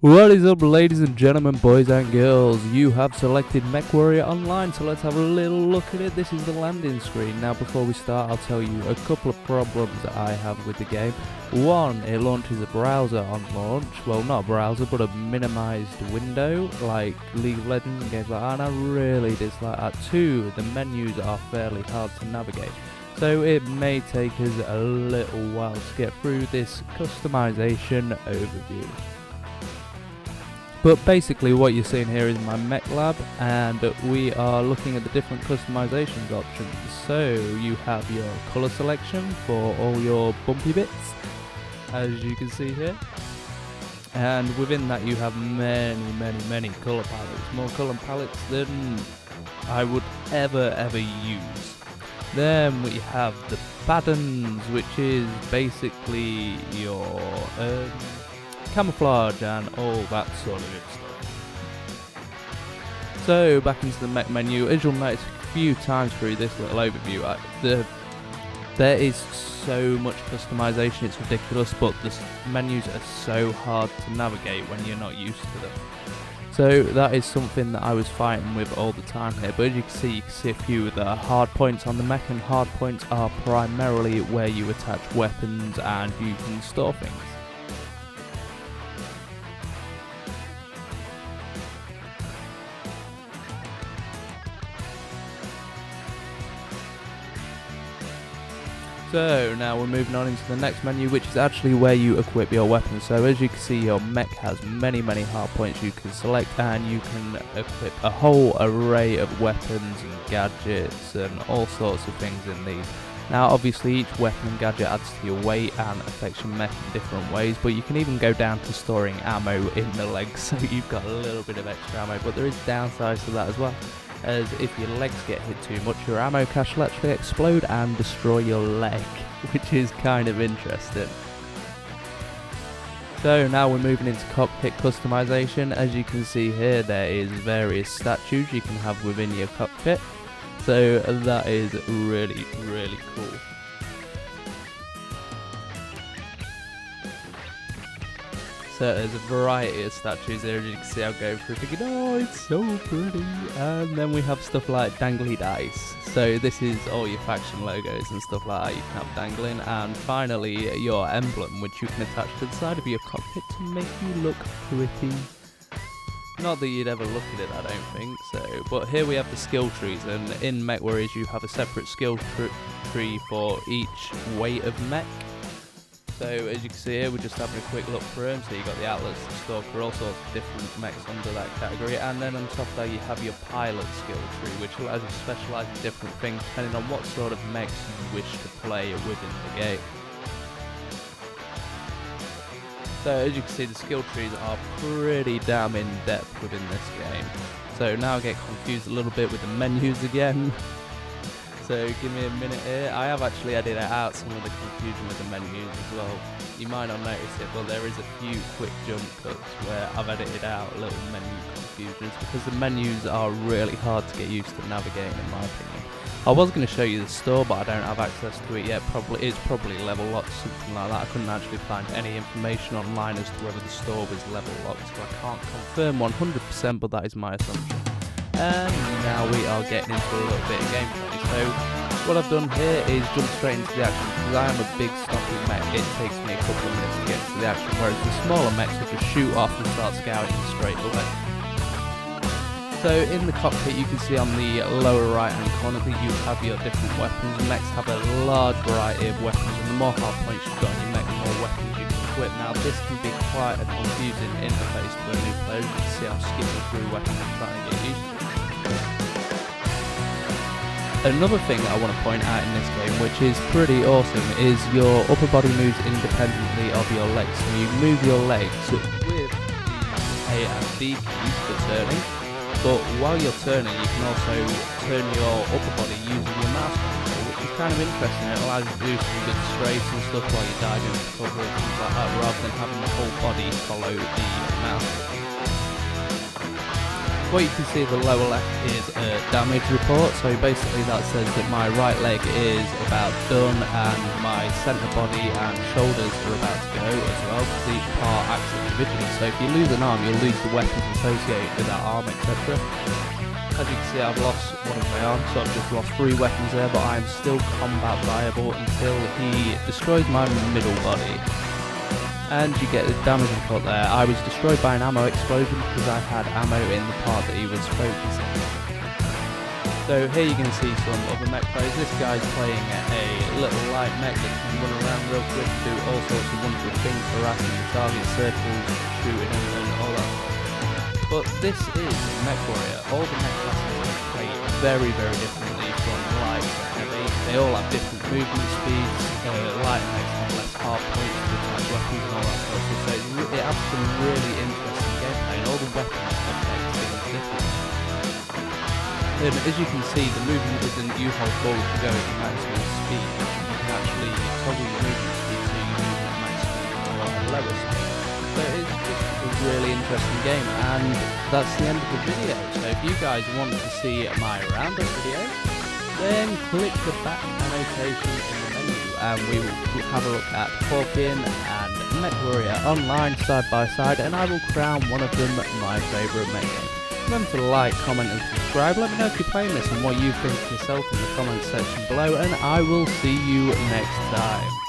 What is up, ladies and gentlemen, boys and girls? You have selected Mech Warrior Online, so let's have a little look at it. This is the landing screen. Now, before we start, I'll tell you a couple of problems that I have with the game. One, it launches a browser on launch. Well, not a browser, but a minimized window, like League of Legends and games like that, and I really dislike that. Two, the menus are fairly hard to navigate. So it may take us a little while to get through this customization overview. But basically what you're seeing here is my mech lab, and we are looking at the different customizations options. So you have your color selection for all your bumpy bits, as you can see here. And within that you have many color palettes, more color palettes than I would ever use. Then we have the patterns, which is basically your camouflage and all that sort of good stuff. So back into the mech menu, as you'll notice a few times through this little overview, there is so much customization, it's ridiculous, but the menus are so hard to navigate when you're not used to them. So that is something that I was fighting with all the time here, but as you can see a few of the hard points on the mech, and hard points are primarily where you attach weapons and you can store things. So now we're moving on into the next menu, which is actually where you equip your weapons. So as you can see, your mech has many hard points you can select, and you can equip a whole array of weapons and gadgets and all sorts of things in these. Now obviously each weapon and gadget adds to your weight and affects your mech in different ways, but you can even go down to storing ammo in the legs, so you've got a little bit of extra ammo, but there is downsides to that as well, as if your legs get hit too much, your ammo cache will actually explode and destroy your leg, which is kind of interesting. So now we're moving into cockpit customization. As you can see here, there is various statues you can have within your cockpit, so that is really cool. So there's a variety of statues there, as you can see. I'll go through thinking, oh, it's so pretty. And then we have stuff like dangly dice. So this is all your faction logos and stuff like that you can have dangling. And finally, your emblem, which you can attach to the side of your cockpit to make you look pretty. Not that you'd ever look at it, I don't think so. But here we have the skill trees, and in Mech Warriors you have a separate skill tree for each weight of mech. So as you can see here, we're just having a quick look through them. So you've got the Atlas, the Stalker, all sorts of different mechs under that category. And then on top of that you have your pilot skill tree, which allows you to specialise in different things depending on what sort of mechs you wish to play within the game. So as you can see, the skill trees are pretty damn in depth within this game. So now I get confused a little bit with the menus again. So give me a minute here. I have actually edited out some of the confusion with the menus as well. You might not notice it, but there is a few quick jump cuts where I've edited out little menu confusions, because the menus are really hard to get used to navigating, in my opinion. I was going to show you the store, but I don't have access to it yet. It's probably level locked, something like that. I couldn't actually find any information online as to whether the store was level locked, so I can't confirm 100%, but that is my assumption. And now we are getting into a little bit of gameplay. So what I've done here is jump straight into the action, because I am a big stocky mech. It takes me a couple of minutes to get into the action, whereas the smaller mechs will just shoot off and start scouting straight away. So in the cockpit you can see on the lower right hand corner that you have your different weapons. Mechs have a large variety of weapons, and the more hard points you've got on your mech, the more weapons you can equip. Now this can be quite a confusing interface to a new player. You can see I'm skipping through weapons and trying to get used to it. Another thing that I want to point out in this game, which is pretty awesome, is your upper body moves independently of your legs. So you move your legs with the A and D keys for turning, but while you're turning you can also turn your upper body using your mouse control, which is kind of interesting. It allows you to do some good strafes and stuff while you're diving into cover and things like that, rather than having the whole body follow the mouse. what you can see at the lower left is a damage report, so basically that says that my right leg is about done and my centre body and shoulders are about to go as well, because each part acts individually. So if you lose an arm, you'll lose the weapons associated with that arm, etc. As you can see, I've lost one of my arms, so I've just lost 3 weapons there, but I'm still combat viable until he destroys my middle body. And you get the damage report there. I was destroyed by an ammo explosion because I had ammo in the part that he was focusing. So here you can see some other mech players. This guy's playing a little light mech that can run around real quick and do all sorts of wonderful things, harassing the target, circles, shooting and all that. But this is Mech Warrior. All the mech classes play very, very differently from light to heavy. They all have different movement speeds. Light mechs have less heart points with like weapons and all that sort of stuff. So it adds some really interesting gameplay, and all the weapons affect things differently. As you can see, the movement isn't you hold forward to go at your maximum speed. You can actually toggle your movement speed so you move at max speed or at a lower speed. So it's just a really interesting game, and that's the end of the video. So if you guys want to see my roundup video, then click the back annotation in the menu and we will have a look at Forkin and Mech Warrior online side by side, and I will crown one of them my favourite mech game. Remember to like, comment and subscribe. Let me know if you're playing this and what you think yourself in the comments section below, and I will see you next time.